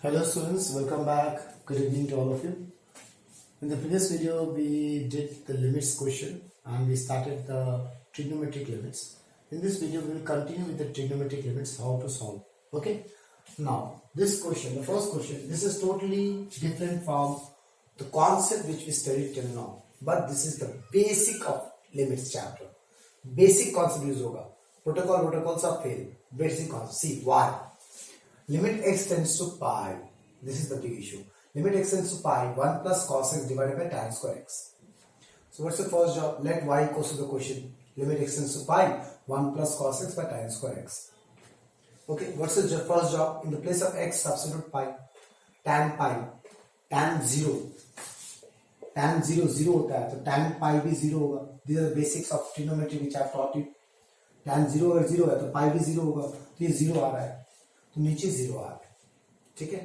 Hello students, welcome back. Good evening to all of you. In the previous video, we did the limits question and we started the trigonometric limits. In this video, we will continue with the trigonometric limits, how to solve. Okay. Now, this question, the first question, this is totally different from the concept which we studied till now. But this is the basic of limits chapter. Basic concept use होगा. Protocol सब fail. Basic concept. See why? Limit x tends to pi. This is the big issue. Limit x tends to pi 1 plus cos x divided by tan square x. So what's the first job? Let y equals to the quotient. Limit x tends to pi 1 plus cos x by tan square x. Okay, what's the first job? In the place of x, substitute pi. Tan 0. Tan 0 0 होता है तो tan pi भी 0 होगा. These are the basics of trigonometry which I have taught you. Tan 0 अगर 0 है तो pi भी 0 होगा. तो ये 0 आ रहा है. तो नीचे 0 आ रहा है. ठीक है,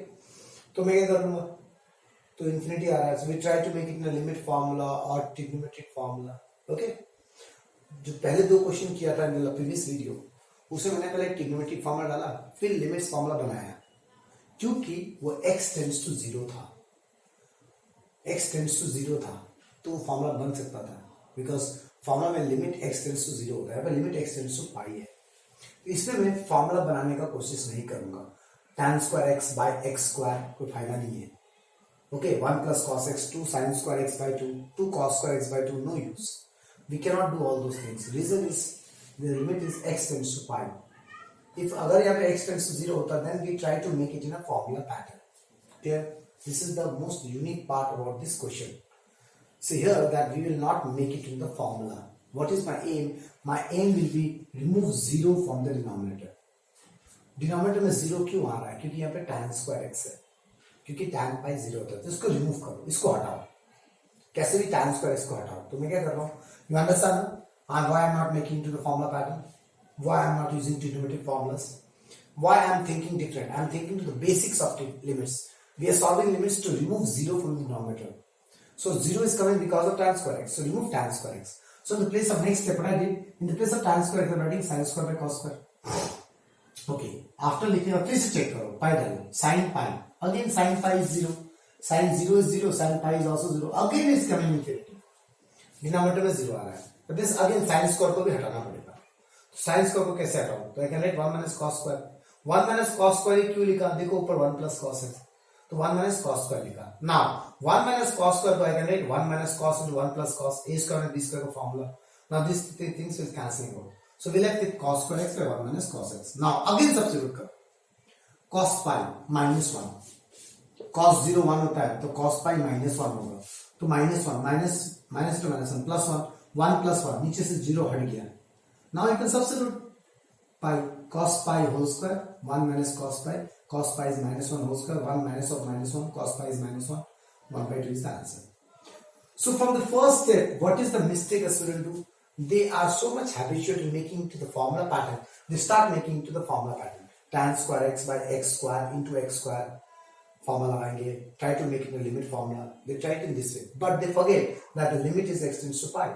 तो मैं क्या करूंगा? तो इन्फिनिटी आ रहा है. So we try to make it in limit formula और ट्रिग्नोमेट्रिक फार्मूला. ओके, जो पहले दो क्वेश्चन किया था इन प्रीवियस वीडियो, उसमें मैंने पहले ट्रिग्नोमेट्रिक फार्मूला डाला, फिर लिमिट्स फार्मूला बनाया, क्योंकि वो x टेंड्स टू 0 था. x टेंड्स टू 0 था तो वो फार्मूला बन सकता था, बिकॉज फार्मूला में लिमिट x टेंड्स टू 0 होता है, पर लिमिट x टेंड्स टू पाई है. इसमें मैं फार्मूला बनाने का कोशिश नहीं करूंगा. tan square x by x square कोई फायदा नहीं है. Okay, 1 plus cos x, 2 sin square x by 2, 2 cos square x by 2, no use. We can not do all those things. Reason is the limit is x tends to pi. If अगर यहाँ पे x tends to 0 होता, then we try to make it in a formula pattern. Clear? This is the most unique part about this question. See here that we will not make it in the formula. What is my aim? My aim will be remove 0 from the denominator. Denominator में 0 क्यों आ रहा है? क्योंकि यहाँ पे tan square x है, क्योंकि tan pi 0 होता है. तो इसको रिमूव करो, इसको हटाओ. कैसे भी tan square x को हटाओ. तो मैं क्या कर रहा हूँ? You understand? And why I am not making to the formula pattern? Why I am not using trigonometric formulas? Why I am thinking different? I am thinking to the basics of limits. We are solving limits to remove 0 from the denominator. So 0 is coming because of tan square x. So remove tan square x. So in the place of next step, what I did, in the place of tan square x, I am writing sin square by cos square. Okay. After लिखने फिर से check करो, pi डालो, sin pi. Again sin pi is 0. Sin 0 is 0. Sin pi is also 0. Again it's coming infinity. Denominator में 0 आ रहा है. But this again sin square को भी हटाना पड़ेगा. Sin square को कैसे हटाऊं? तो I can write 1 minus cos square. 1 minus cos square क्यों लिखा? देखो ऊपर 1 plus cos x. तो 1 minus cos square लिखा. Now 1 minus cos square को I can write 1 minus cos into 1 plus cos. A square and b square का formula. Now these things will cancel out. So we left with cos square x by 1 minus cos x. Now again substitute करो. Cos pi minus 1. Cos 0 1 होता है तो cos pi minus 1 होगा. तो minus 1 minus to minus 1 plus 1 1 plus 1 नीचे से 0 हट गया. Now you can substitute pi cos pi whole square 1 minus cos pi. Cos pi is minus 1 whole square, 1 minus of minus 1, cos pi is minus 1, 1 by 2 is the answer. So from the first step, what is the mistake a student do? They are so much habitual in making to the formula pattern. They start making to the formula pattern. Tan square x by x square into x square. Formula लगाएंगे. Try to make it a limit formula. They try it in this way. But they forget that the limit is x tends to pi.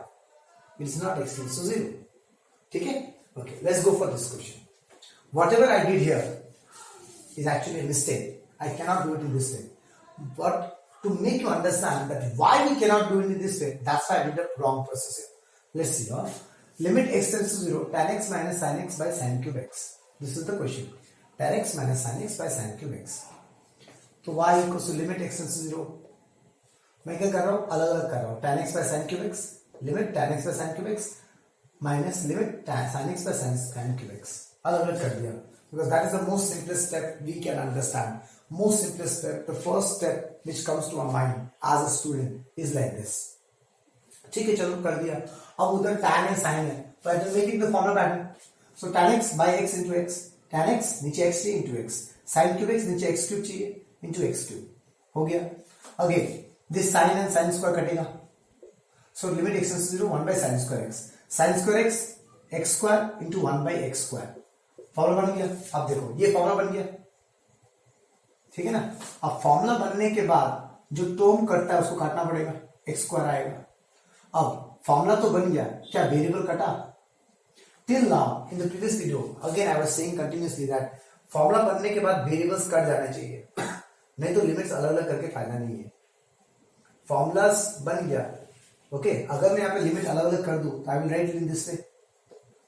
It is not x tends to 0. ठीक है? Okay, let's go for this question. Whatever I did here is actually a mistake. I cannot do it in this way. But to make you understand that why we cannot do it in this way, that's why I did a wrong process here. Let's see. Limit x tends to 0, tan x minus sin x by sin cube x. This is the question. Tan x minus sin x by sin cube x. तो y equals to limit x tends to 0. मैं क्या कर रहा हूँ? अलग अलग कर रहा हूँ. Tan x by sin cube x, limit tan x by sin cube x minus limit tan sin x by sin cube x. अलग अलग कर दिया. Because that is the most simplest step we can understand. Most simplest step, the first step which comes to our mind as a student is like this. ठीक है, चलो कर दिया. अब उधर tan है sin है, so I will make it the formula pattern. So tan x by x into x, tan x नीचे x चाहिए into x, sin cube x नीचे x cube चाहिए into x cube. हो गया. Again this sin and sin square कटेगा. So limit x tends to 0, 1 by sin square x. Sin square x square into 1 by x square. Formula बन गया. अब देखो ये फॉर्मूला बन गया. ठीक है ना? अब फॉर्मूला बनने के बाद जो टर्म कटता है उसको काटना पड़ेगा. एक्स स्क्वायर आएगा. अब फॉर्मूला तो बन गया, क्या वेरिएबल कटा? Till now in the previous video again I was saying continuously that formula बनने के बाद वेरिएबल्स कट जाने चाहिए. नहीं तो लिमिट्स अलग अलग करके फायदा नहीं है। फॉर्मूलाज बन गया, ओके। अगर मैं यहाँ पे लिमिट अलग अलग कर दूं तो I will write in this way.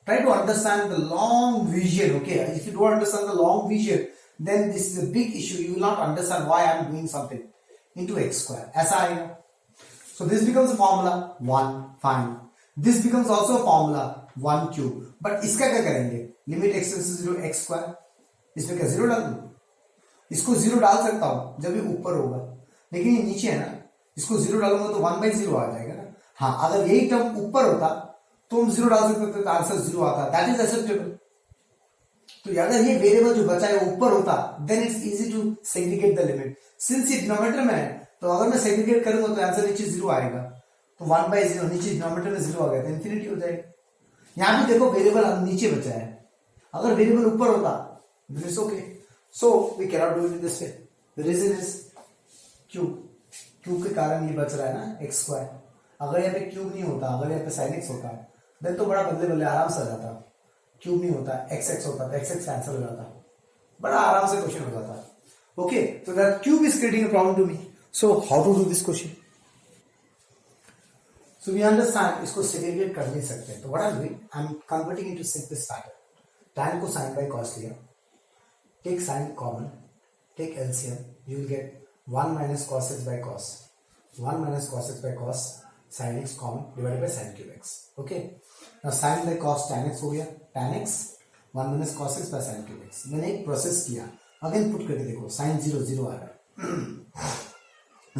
Try to understand the long vision, okay. If you don't understand the long vision then this is a big issue, you will not understand why I am doing something into x square, ऐसा आएगा। So this becomes a formula 1, fine. This becomes also a formula 1 cube. But इसका क्या करेंगे? Limit x tends to 0 x square. इसमें क्या 0 डाल दूं? इसको 0 डाल सकता हूं जब ये ऊपर होगा, लेकिन ये नीचे है ना, इसको 0 डालूंगा तो 1/0 आ जाएगा ना। हाँ, अगर यही टर्म ऊपर होता तो हम 0 डाल सकते थे तो आंसर 0 आता, दैट इज एक्सेप्टेबल। तो अगर ये वेरिएबल जो बचा है ऊपर होता then it's easy to segregate the limit. Since ये डिनोमिनेटर में है तो अगर मैं सेग्रीगेट करूंगा तो आंसर नीचे 0 आएगा, तो 1/0 नीचे डिनोमिनेटर में 0 आ गया तो इंफिनिटी हो जाएगा। यहां भी देखो वेरिएबल नीचे बचा है, अगर वेरिएबल ऊपर होता then it's okay. So we cannot do it in this way. The reason is cube के कारण ये बच रहा है ना x स्क्वायर। अगर यहाँ पे क्यूब नहीं होता, अगर यहाँ पे sin x होता देन तो बड़ा बदले बदले आराम से आ जाता। क्यूब नहीं होता, x होता तो x कैंसिल हो जाता, बड़ा आराम से क्वेश्चन हो जाता। Okay, so that cube is creating a problem to me. So how to do this question? So we understand इसको segregate कर नहीं सकते, तो what I'm doing, I'm converting into simplest pattern. Tan को sin by cos लिया, take sin common, take LCM, you will get 1 minus cos x by cos, 1 minus cos x by cos, sin x common divided by sin cube x. Okay, now sin by cos tan x हो गया, tan x 1 minus cos x by sin cube x. मैंने एक process किया, again put करके देखो, sin 0 0 आ रहा है,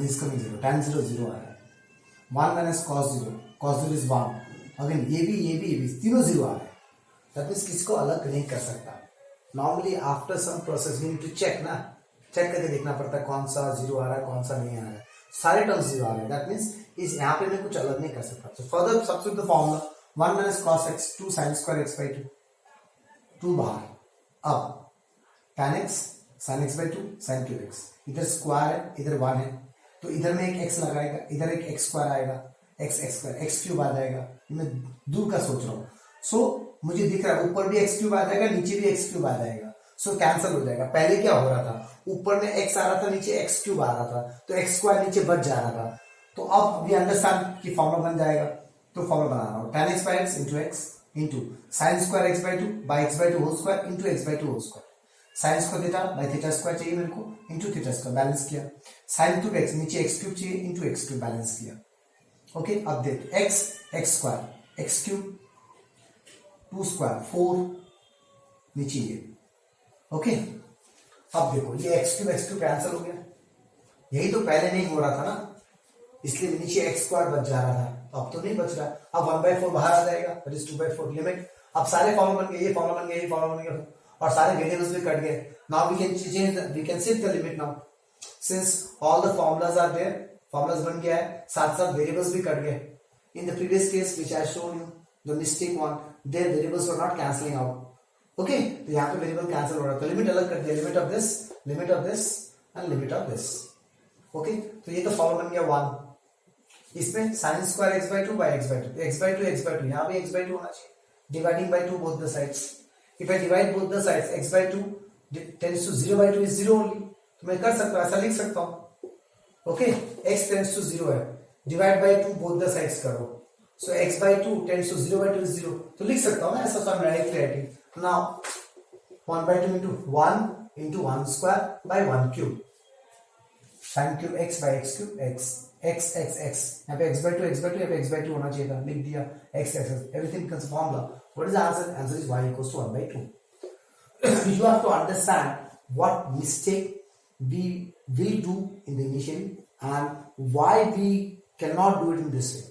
इसका भी 0, tan 0 0 आ रहा है, 1 minus cos 0 is 1, अगेन ये भी तीनों 0 आ रहे हैं, दैट मीन्स किसको अलग नहीं कर सकता। Normally after some process we need to check ना, चेक करके देखना पड़ता है कौन सा 0 आ रहा है कौन सा नहीं आ रहा है, सारे टर्म्स 0 आ रहे हैं, दैट मीन्स इस यहाँ पे मैं कुछ अलग नहीं कर सकता। तो further substitute the formula 1 minus cos x 2 sin square x by 2, 2 बाहर, अब tan x sin x by 2 sin cube x, इधर स्क्वायर है इधर 1 है तो इधर में एक x लगाएगा, इधर एक x स्क्वायर आएगा, x स्क्वायर x क्यूब आ जाएगा, मैं दूर का सोच रहा हूँ। सो मुझे दिख रहा है ऊपर भी x क्यूब आ जाएगा, नीचे भी x क्यूब आ जाएगा, सो कैंसिल हो जाएगा। पहले क्या हो रहा था, ऊपर में x आ रहा था नीचे x क्यूब आ रहा था, तो x स्क्वायर नीचे बच जा रहा था। तो अब वी अंडरस्टैंड कि फॉर्मूला बन जाएगा, तो फॉर्मूला बना रहा हूँ, tan x by x into x into sin square x by 2 by x by 2 whole square into x by 2 whole square, sine square theta by theta square चाहिए मेरे को, इंटू थीटा स्क्वायर बैलेंस किया, sine cube x नीचे x cube चाहिए into x cube balance किया। Okay, अब देख x square x cube 2 square 4 नीचे ये, ओके। अब देखो ये एक्स क्यूब कैंसिल हो गया, यही तो पहले नहीं हो रहा था ना, इसलिए नीचे एक्स स्क्वायर बच जा रहा था, अब तो नहीं बच रहा। अब 1/4 बाहर आ जाएगा, दैट इज 2/4 लिमिट। अब सारे फॉर्मूला बन गए, ये फॉर्मूला बन गया, ये फॉर्मूला बन गया, और सारे वेरिएबल्स भी कट गए। Now we can change we can shift the limit now, since all the formulas are there, formulas बन गया है, साथ साथ वेरिएबल्स भी कट गए। In the previous case which I showed you the mistake one, there variables were not cancelling out, okay. तो यहाँ पे वेरिएबल कैंसिल हो रहा है, तो लिमिट अलग कर दिया, limit of this and limit of this, okay. तो ये तो फॉर्मूला बन गया 1, इसमें sin square x by 2 by x by 2, x by 2 यहाँ पे x by 2 होना चाहिए, dividing by 2 both the sides. If I divide both the sides, x by 2 tends to 0 by 2 is 0 only, तो मैं कर सकता हूँ, ऐसा लिख सकता हूँ, ओके। x tends to 0 है, divide by 2 both the sides करो, so x by 2 tends to 0 by 2 is 0, तो लिख सकता हूँ ना ऐसा, so I'm directly writing now 1/2 into 1 square by 1 cube, sin cube x by x cube x यहाँ पे x by 2 यहाँ पे x by 2 होना चाहिए था, लिख दिया x everything becomes a formula. What is the answer? Answer is y equals to 1/2. You have to understand what mistake we will do in the initial and why we cannot do it in this way.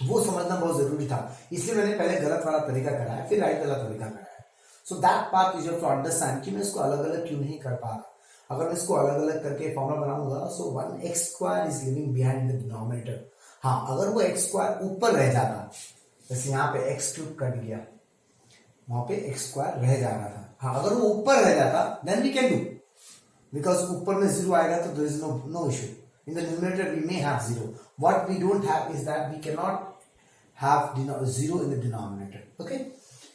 वो समझना बहुत जरूरी था, इसलिए मैंने पहले गलत वाला तरीका कराया, फिर राइट वाला तरीका कराया। So that part you have to understand कि मैं इसको अलग अलग क्यों नहीं कर पा रहा। अगर मैं इसको अलग अलग करके फॉर्मूला बनाऊंगा, सो 1x square is living behind the denominator. हाँ, अगर वो x स्क्वायर ऊपर रह जाता, जैसे यहाँ पे x क्यूब कट गया, वहां पे x स्क्वायर रह जा रहा था, हाँ अगर वो ऊपर रह जाता then we can do, because ऊपर में 0 आएगा तो there is no issue. In the numerator we may have 0, what we don't have is that we can not have 0 in the denominator, okay.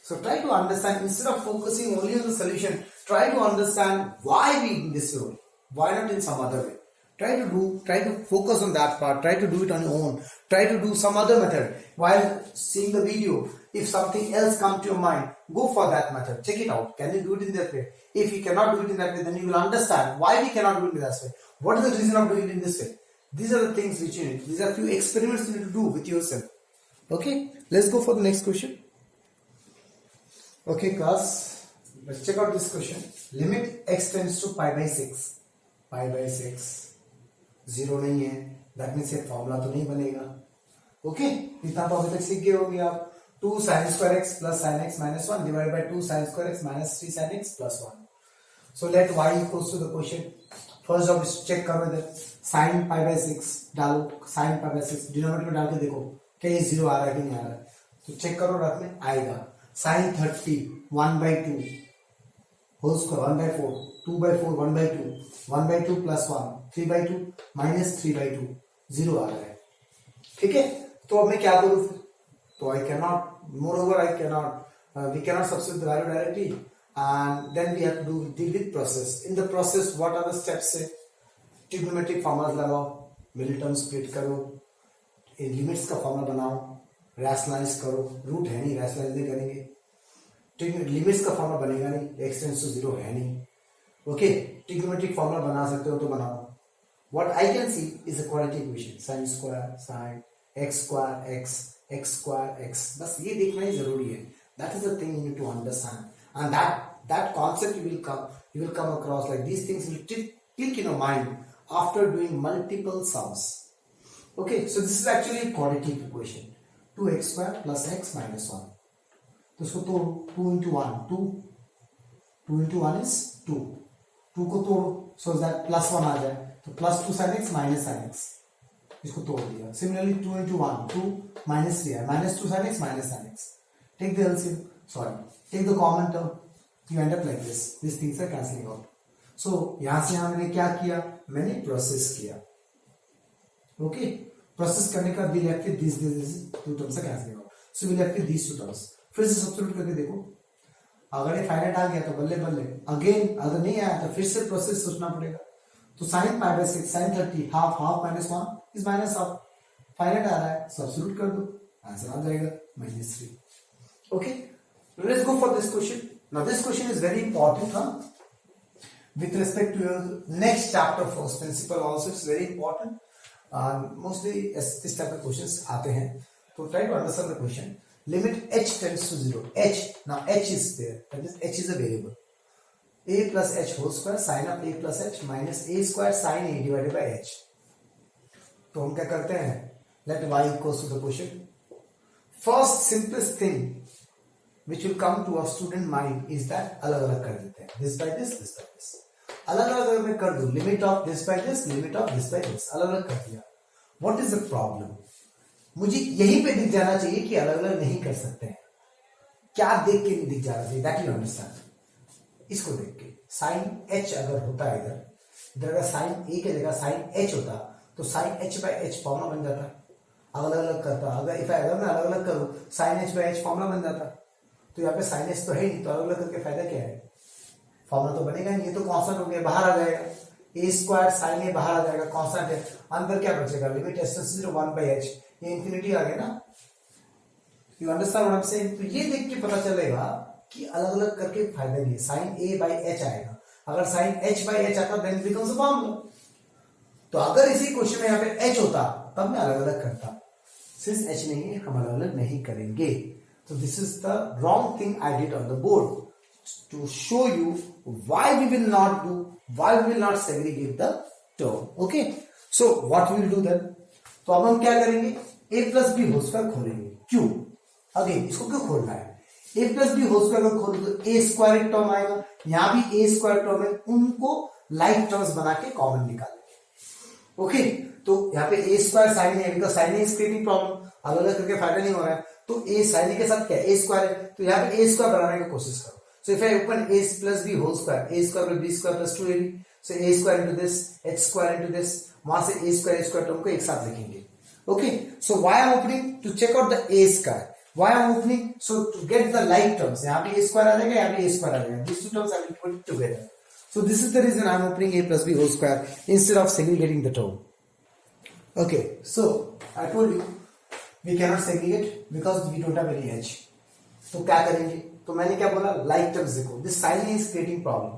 So try to understand, instead of focusing only on the solution, try to understand why we in this way, Why not in some other way? Try to focus on that part. Try to do it on your own. Try to do some other method. While seeing the video, if something else comes to your mind, go for that method. Check it out. Can you do it in that way? If you cannot do it in that way, then you will understand why we cannot do it in that way. What is the reason of doing it in this way? These are the things which you need. These are few experiments you need to do with yourself. Okay, let's go for the next question. Okay, class, let's check out this question. Limit x tends to pi by 6. Pi by 6 0 नहीं है, that means ये formula तो नहीं बनेगा. Okay, इतना तो अभी तक सीख गए होंगे आप. 2 sin square x plus sin x minus 1 divided by 2 sin square x minus 3 sin x plus 1. So let y equals to the quotient. First जब चेक करो इधर, sin pi by 6 डालो, sin pi by 6 डिनोमिनेटर में डाल के देखो क्या ये 0 आ रहा है कि नहीं आ रहा है. तो चेक करो, रात में आएगा. sin 30 1 by 2 whole square 1 by 4 2 by 4 1 by 2 1 by 2 plus 1 3 by 2 minus 3 by 2 0 आ रहा है. ठीक है, तो अब मैं क्या करूं फिर? तो I cannot, moreover I cannot, we cannot substitute the value directly, and then we have to deal with process. In the process, what are the steps? से trigonometric formulas लगाओ, middle term split करो, limits का formula बनाओ, rationalise करो. Root है नहीं, rationalise नहीं करेंगे. लिमिट्स का फॉर्मूला बनेगा नहीं, x टेंड्स टू 0 है नहीं. ओके, ट्रिग्नोमेट्रिक फॉर्मूला बना सकते हो तो बनाओ. What I can see is a quadratic equation, sin square sin x square x square x. बस ये देखना ही जरूरी है. That is the thing you need to understand, and that concept you will come across, like these things will click in your mind after doing multiple sums. Okay, so this is actually a quadratic equation. 2x square plus x minus 1. तो इसको तोड़ो, 2 into 1 2 2 into 1 is 2. 2 को तोड़ो so that plus 1 आ जाए, तो plus 2 sin x minus sin x. इसको तोड़ दिया. Similarly 2 into 1 2 minus 3 है, minus 2 sin x minus sin x. Take the LCM, take the common term. You end up like this. These things are cancelling out. So यहां से हमने क्या किया? मैंने प्रोसेस किया. Okay, प्रोसेस करने का we left with these two terms are cancelling out. So we left with these two terms. फिर से सब्स्टिट्यूट करके देखो, अगर ये फाइनाइट आ गया तो बल्ले बल्ले. अगेन अगर नहीं आया तो फिर से प्रोसेस सोचना पड़ेगा. तो sin pi by 6 sin 30 half minus 1 is minus half. Finite आ रहा है, सब्स्टिट्यूट कर दो, आंसर आ जाएगा -3. Okay, let's go for this question. Now this question is very important with respect to your next chapter, first principle also is very important. Mostly this type of questions आते हैं. तो try to understand the question. Limit h tends to 0. H, now h is there, that is h is a variable. A plus h whole square sin of a plus h minus a square sin a divided by h. तो हम क्या करते हैं? Let y equals to the quotient. First simplest thing which will come to a student mind is that अलग अलग कर देते हैं. This by this, this by this. अलग अलग अगर मैं कर दूं, limit of this by this, limit of this by this, अलग अलग कर दिया. What is the problem? मुझे यहीं पे दिख जाना चाहिए कि अलग अलग नहीं कर सकते हैं. क्या देख के नहीं दिख जाना चाहिए? That you understand. इसको देख के sin h अगर होता है इधर अगर sin a की जगह sin h होता तो sin h by h formula बन जाता. अलग अलग करता, अगर मैं अलग अलग करूं sin h by h formula बन जाता. तो यहाँ पे sin h तो है नहीं, तो अलग अलग करके फायदा क्या है? फॉर्मूला तो बनेगा नहीं. ये तो कांस्टेंट हो गया, बाहर आ जाएगा. a स्क्वायर sin a बाहर आ जाएगा, कांस्टेंट है. अंदर क्या बचेगा? Limit h tends to 1 by h. ये इंफिनिटी आ गया ना. You understand what I am saying? तो ये देख के पता चलेगा कि अलग अलग करके फायदा नहीं है. sin a by h आएगा. अगर sin h by h आता देन बिकम्स अ फॉर्मूला. तो अगर इसी क्वेश्चन में यहाँ पे h होता तब मैं अलग अलग करता. सिंस h नहीं है हम अलग अलग नहीं करेंगे. So this is the wrong thing I did on the board to show you why we will not segregate the term. Okay, so what we will do then? तो अब हम क्या करेंगे? a plus b whole square खोलेंगे. क्यों? Again इसको क्यों खोलना है? a plus b whole square अगर खोल तो a स्क्वायर एक टर्म आएगा, यहां भी a स्क्वायर टर्म है, उनको लाइक टर्म्स बना के कॉमन निकालेंगे. ओके, तो यहाँ पे a स्क्वायर साइन है, because sign is creating problem. अलग अलग करके फायदा नहीं हो रहा है. तो a sin के साथ क्या a स्क्वायर है, तो यहाँ पे a स्क्वायर बनाने की कोशिश करो. So if I open a plus b whole square, a square plus b square plus 2ab, so a square into this, h square into this, वहां से a स्क्वायर टर्म को एक साथ लिखेंगे. Okay, so why I am opening? To check out the a square. Why I am opening? So to get the like terms. यहाँ पे a square आ जाएगा, यहाँ पे a स्क्वायर आ जाएगा. This two terms I will put together. So this is the reason I'm opening a plus b whole square instead of segregating the term. Okay, so I told you we cannot segregate because we don't have any h. तो क्या करेंगे? तो मैंने क्या बोला, like terms देखो, this sign is creating problem,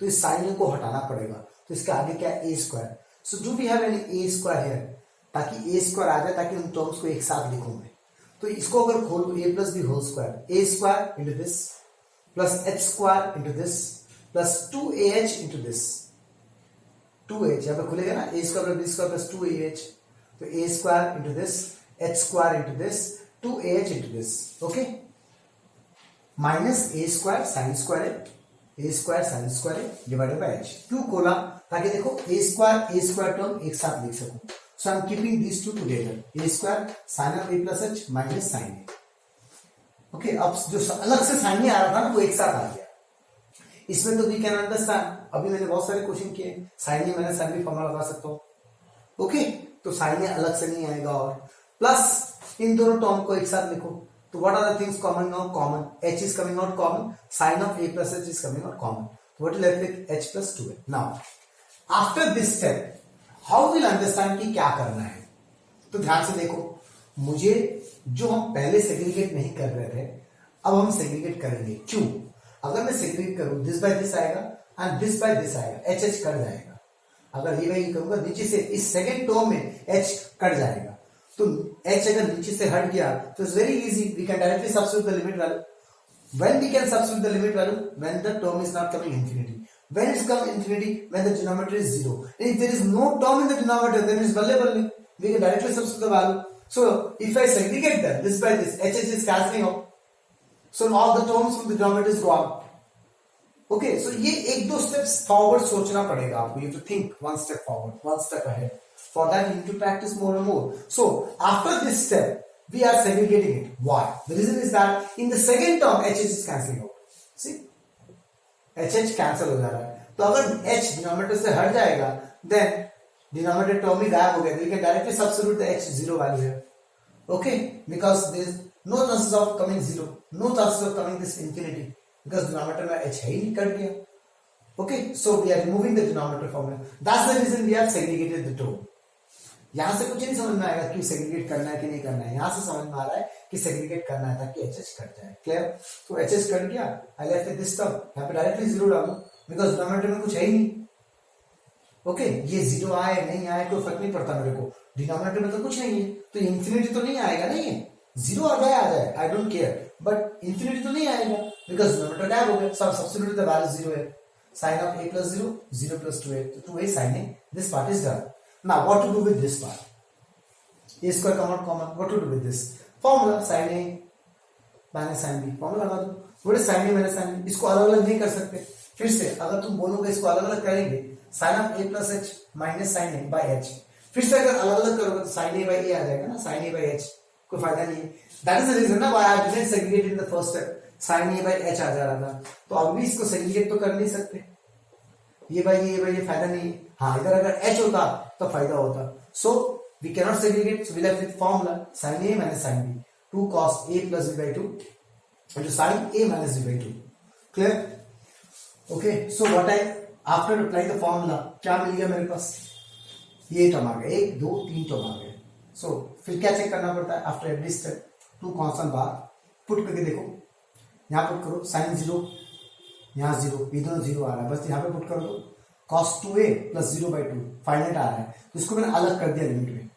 तो इस साइन को हटाना पड़ेगा, तो इसके आगे क्या है, ए square. So do we have any A square here, ताकि ए स्क्वायर आ जाए, ताकि उन टर्म्स को एक साथ लिखूं मैं. तो इसको अगर खोल, a plus b whole square, a square into this plus h square into this plus 2ah into this, 2h यहाँ पे खुलेगा ना, a square plus b square plus 2ah, तो a square into this, h square into this, 2ah into this. Okay, minus a square sine square है, ए square sine square है divided by h. क्यों खोला? ताकि देखो ए स्क्वायर टर्म एक साथ लिख सकूं. So I am keeping this two together, a square sine of a plus h minus sine a. Okay, अब जो अलग से साइन आ रहा था ना, वो एक साथ आ गया. इसमें तो वी कैन अंडरस्टैंड, अभी मैंने बहुत सारे क्वेश्चन किए, साइन ए माइनस साइन बी फॉर्मूला लगा सकता हूं. ओके, तो साइन ए अलग से नहीं आएगा, और प्लस इन दोनों टर्म को एक साथ लिखो. तो what are the things common out? Common h is coming out common, sign of a plus h is coming out common. What is left with h plus 2a. Now after this step how will understand कि क्या करना है. तो ध्यान से देखो, मुझे जो हम पहले सेग्रीगेट नहीं कर रहे थे, अब हम सेग्रीगेट करेंगे. क्यों? अगर मैं सेग्रीगेट करूं, दिस बाय दिस आएगा एंड दिस बाय दिस आएगा, एच एच कट जाएगा. अगर ये बाई करूंगा, नीचे से इस सेकेंड टर्म में एच कट जाएगा, तो h अगर नीचे से हट गया तो it's very easy, we can directly substitute the limit value. When we can substitute the limit value? When the term is not coming infinity. When it's come infinity? When the denominator is 0. If there is no term in the denominator, then it's बल्ले we can directly substitute the value. So if I segregate them this by this, h is cancelling out, so all the terms from the denominator is gone. Okay, so ये एक दो steps forward सोचना पड़ेगा आपको. You to think one step forward, one step ahead. For that you need to practice more and more. So after this step, we are segregating it. Why? The reason is that in the second term, h is cancelling out. See, h cancel हो जा रहा है. तो अगर h denominator से हट जाएगा, then denominator term ही गायब हो गया. We can directly substitute the h zero value here. Okay, because there is no chances of coming zero, no chances of coming this infinity, because denominator में h है ही नहीं, cut गया. Okay, so we are removing the denominator formula. That's the reason we have segregated the term. यहां से कुछ नहीं समझ में आएगा कि सेग्रीगेट करना है कि नहीं करना है. यहां से समझ में आ रहा है कि सेग्रीगेट करना है ताकि एच कट जाए. क्लियर? तो एच कट गया, I left with this term. यहां पे डायरेक्टली जीरो डालो, बिकॉज़ डिनोमिनेटर में कुछ है ही नहीं. ओके, ये जीरो आए नहीं आए कोई फर्क नहीं पड़ता मेरे को, डिनोमिनेटर में तो कुछ नहीं है, तो इंफिनिटी तो नहीं आएगा. नहीं, जीरो आ जाए, I don't care, but infinity तो नहीं आएगा बिकॉज डिनोमिनेटर गायब हो गया. सब सब्स्टिट्यूट द वैल्यू जीरो है. Sign of a plus 0, 0 plus 2a, तो 2a sin a. This part is done. Now what to do with this part? a square come out common. What to do with this? Formula sin a minus sin b. Formula लगा दो. What is sin a minus sin b? इसको अलग अलग नहीं कर सकते. फिर से अगर तुम बोलोगे इसको अलग अलग करेंगे, sin of a plus h minus sin a by h. फिर से अगर अलग अलग करोगे तो sin a by a आ जाएगा ना, sin a by h. कोई फायदा नहीं है. That is the reason ना why I didn't segregate in the first step. sin a by h आ जा रहा था, तो अब भी इसको segregate तो कर नहीं सकते. ये फायदा नहीं है. हाँ, इधर अगर h होता तो फायदा होता. So we cannot segregate, so we left with formula sin a minus sin b, 2 cos a plus b by 2 into sin a minus b by 2. Clear? Okay, so what I after applying the formula, क्या मिल गया मेरे पास? ये term आ गया, 1 2 3 term आ गए. So फिर क्या check करना पड़ता है? आफ्टर एवरी स्टेप 2 कांस्टेंट बार पुट करके देखो. यहाँ पुट करो sin 0, यहाँ 0, ये दोनों 0 आ रहा है, बस यहाँ पे पुट कर दो. cos 2a plus 0 by 2 finite आ रहा है, तो इसको मैंने अलग कर दिया लिमिट में.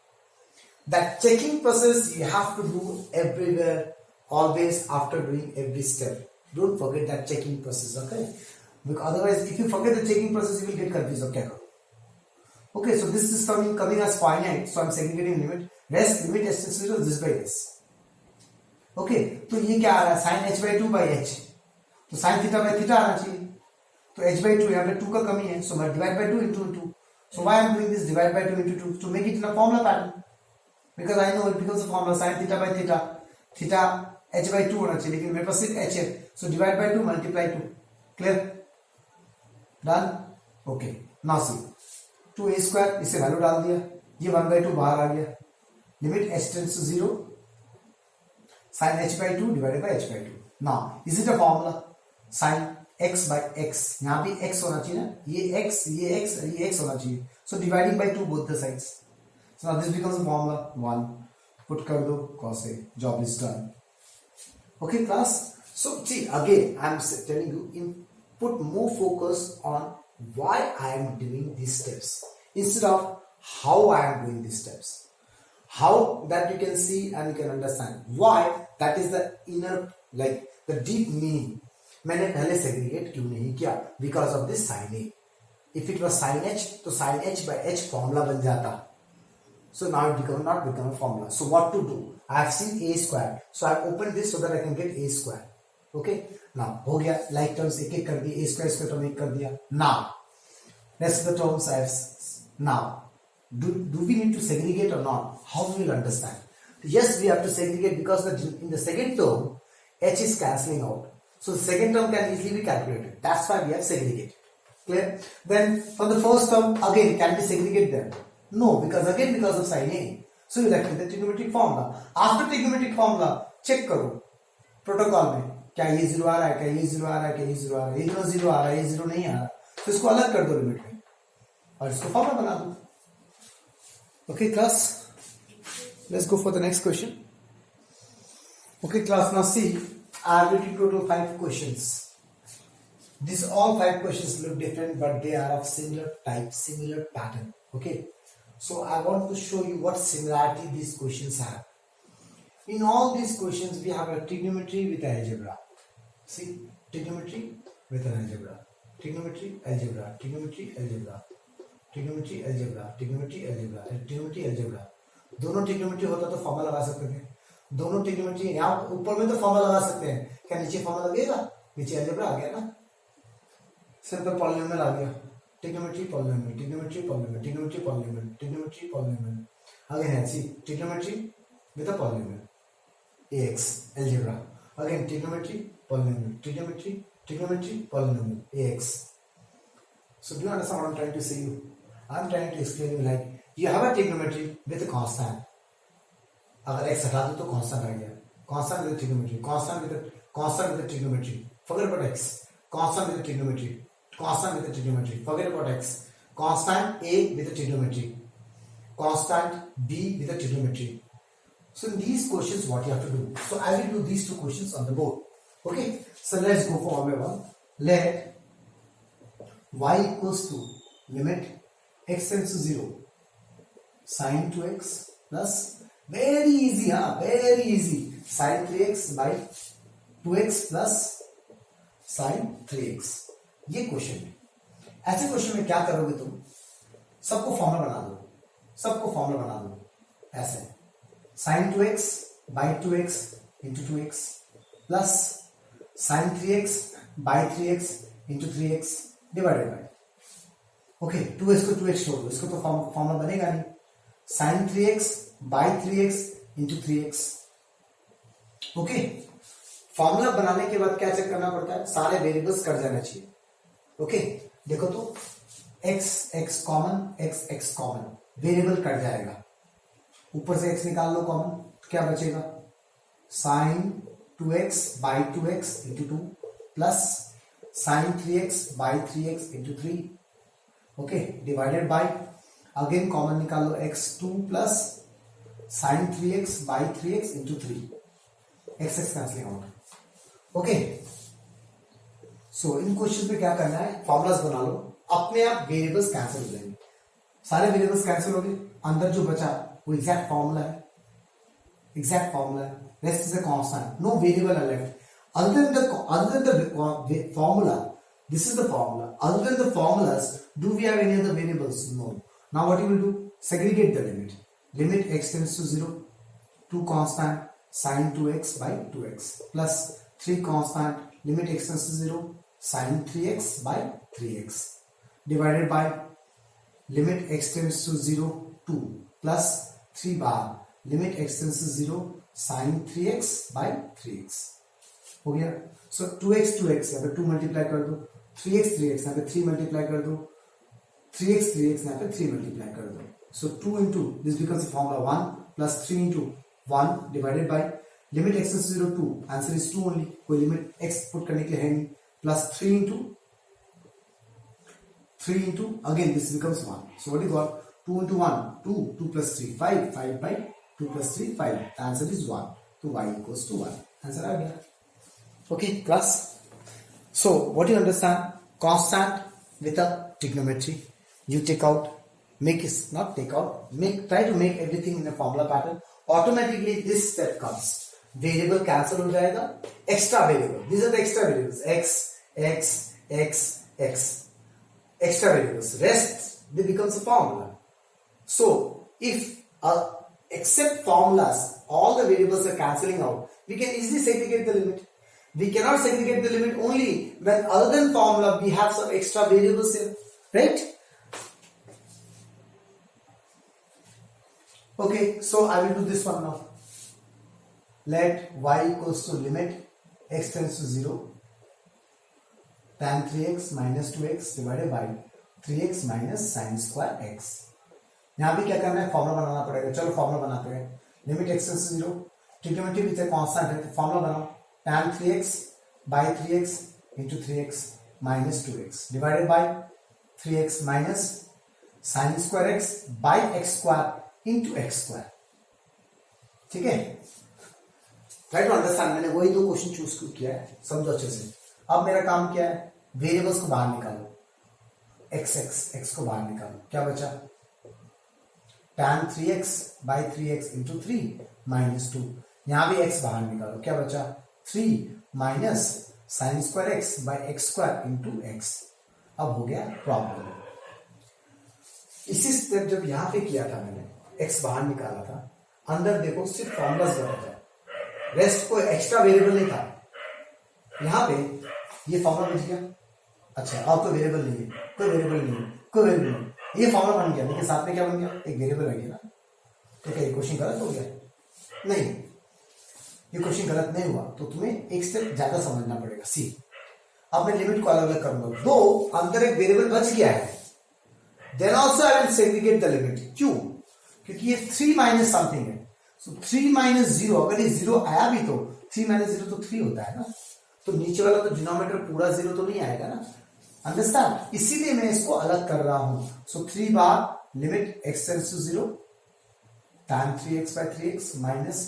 That checking process you have to do everywhere, always after doing every step. Don't forget that checking process, okay? Because otherwise, if you forget the checking process, you will get confused. Okay, okay. So this is coming as finite. So I'm segregating limit. Rest limit s to 0 this by this. Okay. तो ये क्या आ रहा है? Sin h by 2 by h. तो sin theta by theta आना चाहिए. तो h by 2 यहाँ पे 2 का कमी है. So मैं divide by 2 into 2. So why I'm doing this divide by 2 into 2? To make it in a formula pattern. Because I know it becomes a formula sin theta by theta, theta h by 2 होना चाहिए, लेकिन मेरे पास सिर्फ h है, so divide by 2 multiply 2. Clear? Done? Okay. Now see, 2a square इसे value डाल दिया, ये 1 by 2 बाहर आ गया, limit h tends to 0, sin h by 2 divided by h by 2. Now is it a formula? Sin x by x, यहाँ भी x होना चाहिए ना, ये x ये x ये x होना चाहिए, so dividing by 2 both the sides, so now this becomes a formula 1, put कर दो cos a, job is done. Okay class, so see again I am telling you, put more focus on why I am doing these steps instead of how I am doing these steps. How that you can see and you can understand why, that is the inner, like the deep meaning. मैंने पहले segregate क्यों नहीं किया? Because of this sin A. If it was sin H, तो sin H by H formula बन जाता. So now it not become a formula. So what to do? I have seen A square, so I have opened this so that I can get A square. Okay. Now हो गया, like terms एक एक कर दिए, A square square term एक कर दिया. Now rest of the terms I have. Now do we need to segregate or not? How we will understand? Yes, we have to segregate because in the second term H is cancelling out. So the second term can easily be calculated. That's why we have segregated. Clear? Then for the first term again, can we segregate them? No, because of sin A. So you write the trigonometric formula. After trigonometric formula, check करो protocol में क्या ये 0 आ रहा है, क्या ये 0 आ रहा है, क्या ये 0 आ रहा है, ये दोनों 0 आ रहा है, ये 0 नहीं आ रहा, तो इसको अलग कर दो लिमिट में और इसको फॉर्मूला बना दो. Okay class, let's go for the next question. Okay class, now see, I have written total 5 questions. These all 5 questions look different, but they are of similar type, similar pattern. Okay, so I want to show you what similarity these questions have. In all these questions we have a trigonometry with algebra. See, trigonometry with an algebra, trigonometry, algebra, trigonometry, algebra, trigonometry, algebra, trigonometry, algebra, trigonometry, algebra. दोनों trigonometry होता तो formula लगा सकते थे. दोनों trigonometry यहाँ ऊपर में तो फॉर्मूला लगा सकते हैं, क्या नीचे फॉर्मूला लगेगा? नीचे algebra आ गया ना, सिंपल पॉलिनोमियल आ गया. trigonometry polynomial, trigonometry polynomial, trigonometry polynomial, trigonometry polynomial. Again, see, trigonometry with a polynomial, ax, algebra. Again, trigonometry polynomial, trigonometry polynomial, ax. So do you understand what I'm trying to say you? I'm trying to explain you like you have a trigonometry with a constant. अगर x हटा दो तो constant आ गया. Constant with a trigonometry, constant with a trigonometry. Forget about x. Constant with a trigonometry. Constant with a trigonometry. Forget about x. Constant A with a trigonometry. Constant B with a trigonometry. So in these questions, what you have to do? So I will do these 2 questions on the board. Okay. So let's go for one by one. Let y equals to limit x tends to 0. Sin 2x plus, very easy, very easy. Sin 3x by 2x plus sin 3x. ये question है. ऐसे question में क्या करोगे तुम? सबको formula बना दो. ऐसे sin 2x by 2x into 2x plus sin 3x by 3x into 3x divided by, okay 2x को 2x छोड़ दो, इसको तो फॉर्मूला बनेगा नहीं. sin 3x by 3x into 3x. Okay, formula बनाने के बाद क्या चेक करना पड़ता है? सारे वेरिएबल्स कट जाना चाहिए. ओके, देखो तो x कॉमन, वेरिएबल कट जाएगा. ऊपर से x निकाल लो कॉमन, क्या बचेगा? sin 2x by 2x into 2 plus sin 3x by 3x into 3. Okay, divided by, again common निकाल लो, x2 plus sin 3x by 3x into 3. x cancelling out. Okay, so in question में क्या करना है? Formulas बना लो, अपने आप variables cancel हो जाएंगे. सारे वेरिएबल्स कैंसिल हो गए, अंदर जो बचा वो एग्जैक्ट फॉर्मूला है. Rest is a constant, no variable are left. other than the formula, this is the formula. Other than the formulas, do we have any other variables? No. Now what you will do? Segregate the limit. Limit x tends to 0, 2 constant sin 2x by 2x plus 3 constant limit x tends to 0 sin 3x by 3x divided by limit x tends to 0 2 plus 3 bar limit x tends to 0 sin 3x by 3x. हो गया. सो 2x यहाँ पे 2 multiply कर दो, 3x यहाँ पे 3 multiply कर दो, 3x यहाँ पे 3 मल्टीप्लाई कर दो. सो 2 into this becomes the formula 1 plus 3 into 1 divided by limit x is 0 2. Answer is 2 only, कोई लिमिट x पुट करने के लिए है नहीं, plus 3 into again this becomes 1. So what is what? 2 into 1 2, 2 plus 3 5, 5 by 2 plus 3 5. The answer is 1. So y equals to 1. Answer आ गया. Okay class. So what you understand? Constant with a trigonometry. You take out, try to make everything in a formula pattern. Automatically this step comes. Variable cancel हो जाएगा. Extra variable. These are the extra variables. X. Extra variables. Rest they becomes a formula. So if except formulas, all the variables are cancelling out, we can easily segregate the limit. We cannot segregate the limit only when other than formula we have some extra variables here, right? Okay, so I will do this one now. Let y equals to limit x tends to 0 tan 3x minus 2x divided by 3x minus sin square x. यहाँ भी क्या करना है? Formula बनाना पड़ेगा. चलो formula बनाते हैं. Limit x tends to 0, trigonometry with a constant है, तो फॉर्मूला बनाओ. tan 3x by 3x into 3x minus 2x divided by 3x minus sin square x by x square into x square. ठीक है? Try to understand. मैंने वही दो question choose किया है, समझो अच्छे से. अब मेरा काम क्या है? वेरिएबल्स को बाहर निकालो. x को बाहर निकालो. क्या बचा? tan 3x by 3x into 3 minus 2. यहां भी x बाहर निकालो. क्या बचा? 3 minus sin square x by x square into x. अब हो गया प्रॉब्लम. इसी स्टेप जब यहां पे किया था मैंने, x बाहर निकाला था, अंदर देखो सिर्फ फॉर्मुलास बता था, रेस्ट कोई एक्स्ट्रा वेरिएबल नहीं था. यहां पे ये फॉर्मूला बच गया. अच्छा अब कोई वेरिएबल नहीं है, कोई वेरिएबल नहीं, ये फॉर्मूला बन गया, लेकिन साथ में क्या बन गया? एक वेरिएबल रह गया ना. तो क्या ये क्वेश्चन गलत हो गया? नहीं, ये क्वेश्चन गलत नहीं हुआ. तो तुम्हें एक स्टेप ज्यादा समझना पड़ेगा. सी, अब मैं लिमिट को अलग अलग करूंगा. दो अंदर एक वेरिएबल बच गया है, then also I will segregate the limit. क्यों? क्योंकि ये 3 माइनस समथिंग है. सो 3 माइनस 0, अगर ये 0 आया भी तो 3 माइनस 0 तो 3 होता है ना. तो नीचे वाला तो डिनोमिनेटर पूरा 0 तो नहीं आएगा ना. अंडरस्टैंड? इसीलिए मैं इसको अलग कर रहा हूं. सो 3 बार limit x tends to 0 tan 3x by 3x minus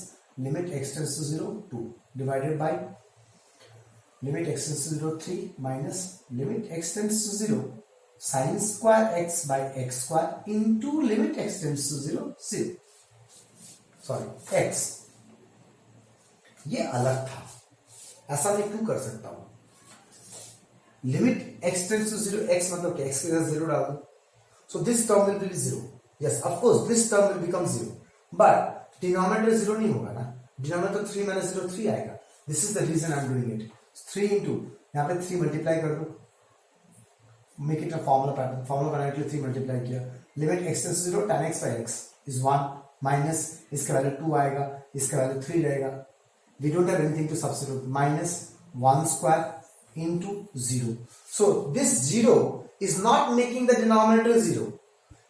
limit x tends to 0 2 divided by limit x tends to 0 3 minus limit x tends to 0 sin square x by x square into limit x tends to 0 0. Sorry x. ये अलग था, ऐसा मैं क्यों कर सकता हूं? Limit x tends to 0, x मतलब क्या? x के साथ 0 डाल दो. So this term will be 0. Yes of course this term will become 0, but denominator 0 नहीं होगा ना. डिनोमिनेटर 3 माइनस 0 3 आएगा. This is the reason I am doing it. 3 into यहां पे 3 मल्टीप्लाई कर दो, make it a formula pattern. Formula बनाने के लिए 3 मल्टीप्लाई किया. Limit x tends to 0 tan x by x इज 1 माइनस इसका वैल्यू 2 आएगा, इसका वैल्यू 3 रहेगा. We don't have anything to substitute. Minus 1 square into 0. So this 0 is not making the denominator 0.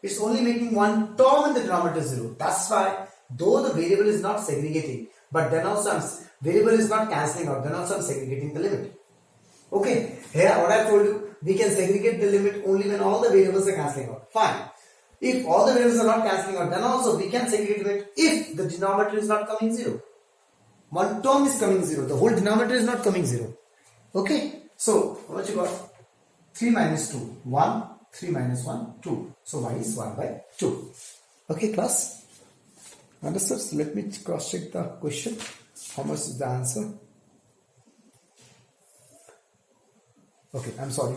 It's only making one term in the denominator 0. That's why, though the variable is not segregating, but then also variable is not cancelling out, then also I'm segregating the limit. Okay, here what I told you, we can segregate the limit only when all the variables are cancelling out. Fine. If all the variables are not cancelling out, then also we can segregate the limit if the denominator is not coming 0. One term is coming 0, the whole denominator is not coming 0. Okay, so what you got? 3 minus 2 1, 3 minus 1 2, so y is 1 by 2. Okay class, understood? So let me cross check the question. How much is the answer? Okay, I'm sorry.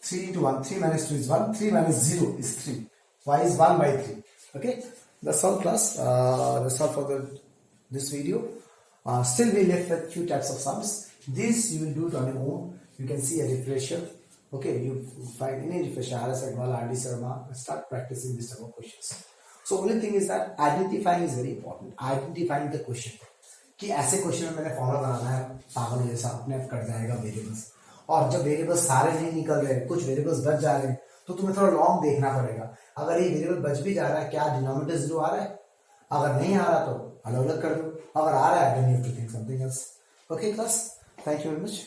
3 into 1, 3 minus 2 is 1, 3 minus 0 is 3, y is 1 by 3. Okay, that's all class. That's all for this video. Still we left with few types of sums. This you will do it on your own. You can see a refresher. Okay, you find any refresher, RS Agrawal, RD Sharma, start practicing this type of questions. So only thing is that identifying is very important. Identifying the question. कि ऐसे question में मैंने formula बनाना है, पागल जैसा अपने आप cut जाएगा वेरिएबल्स. और जब वेरिएबल्स सारे नहीं निकल रहे, कुछ वेरिएबल्स बच जा रहे हैं, तो तुम्हें थोड़ा लॉन्ग देखना पड़ेगा. अगर ये वेरिएबल बच भी जा रहा है, क्या डिनोमिनेटर 0 आ रहा है? अगर नहीं आ रहा तो अलग अलग कर दो. अगर आ रहा है then you have to think something else. Okay class, thank you very much.